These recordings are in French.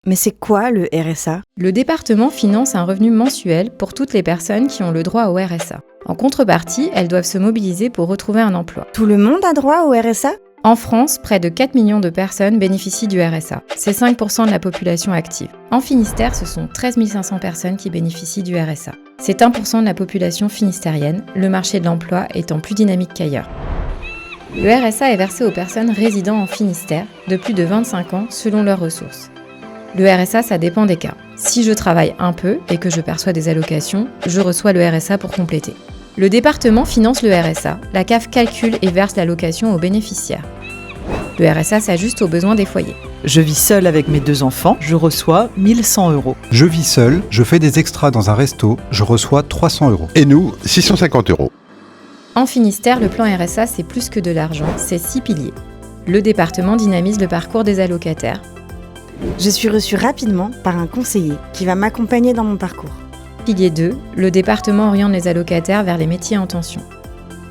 Mais c'est quoi le RSA ? Le département finance un revenu mensuel pour toutes les personnes qui ont le droit au RSA. En contrepartie, elles doivent se mobiliser pour retrouver un emploi. Tout le monde a droit au RSA ? En France, près de 4 millions de personnes bénéficient du RSA. C'est 5% de la population active. En Finistère, ce sont 13 500 personnes qui bénéficient du RSA. C'est 1% de la population finistérienne, le marché de l'emploi étant plus dynamique qu'ailleurs. Le RSA est versé aux personnes résidant en Finistère de plus de 25 ans selon leurs ressources. Le RSA, ça dépend des cas. Si je travaille un peu et que je perçois des allocations, je reçois le RSA pour compléter. Le département finance le RSA, la CAF calcule et verse l'allocation aux bénéficiaires. Le RSA s'ajuste aux besoins des foyers. Je vis seule avec mes 2 enfants, je reçois 1 100 €. Je vis seul, je fais des extras dans un resto, je reçois 300 €. Et nous, 650 €. En Finistère, le plan RSA, c'est plus que de l'argent, c'est 6 piliers. Le département dynamise le parcours des allocataires. Je suis reçue rapidement par un conseiller qui va m'accompagner dans mon parcours. Pilier 2, le département oriente les allocataires vers les métiers en tension.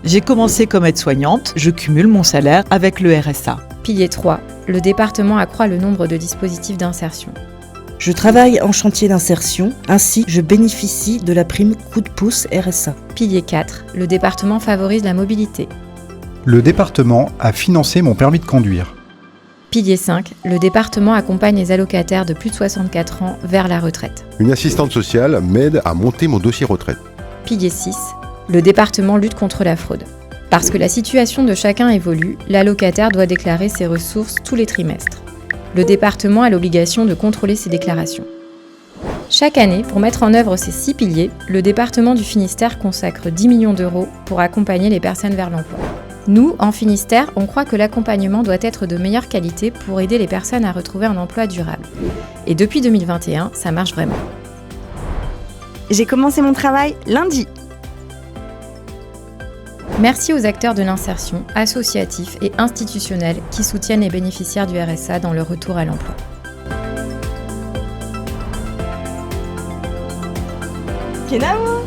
J'ai commencé comme aide-soignante, je cumule mon salaire avec le RSA. Pilier 3, le département accroît le nombre de dispositifs d'insertion. Je travaille en chantier d'insertion, ainsi je bénéficie de la prime coup de pouce RSA. Pilier 4, le département favorise la mobilité. Le département a financé mon permis de conduire. Pilier 5, le département accompagne les allocataires de plus de 64 ans vers la retraite. Une assistante sociale m'aide à monter mon dossier retraite. Pilier 6, le département lutte contre la fraude. Parce que la situation de chacun évolue, l'allocataire doit déclarer ses ressources tous les trimestres. Le département a l'obligation de contrôler ses déclarations. Chaque année, pour mettre en œuvre ces 6 piliers, le département du Finistère consacre 10 millions d'euros pour accompagner les personnes vers l'emploi. Nous, en Finistère, on croit que l'accompagnement doit être de meilleure qualité pour aider les personnes à retrouver un emploi durable. Et depuis 2021, ça marche vraiment. J'ai commencé mon travail lundi. Merci aux acteurs de l'insertion, associatifs et institutionnels qui soutiennent les bénéficiaires du RSA dans leur retour à l'emploi. Kenavo !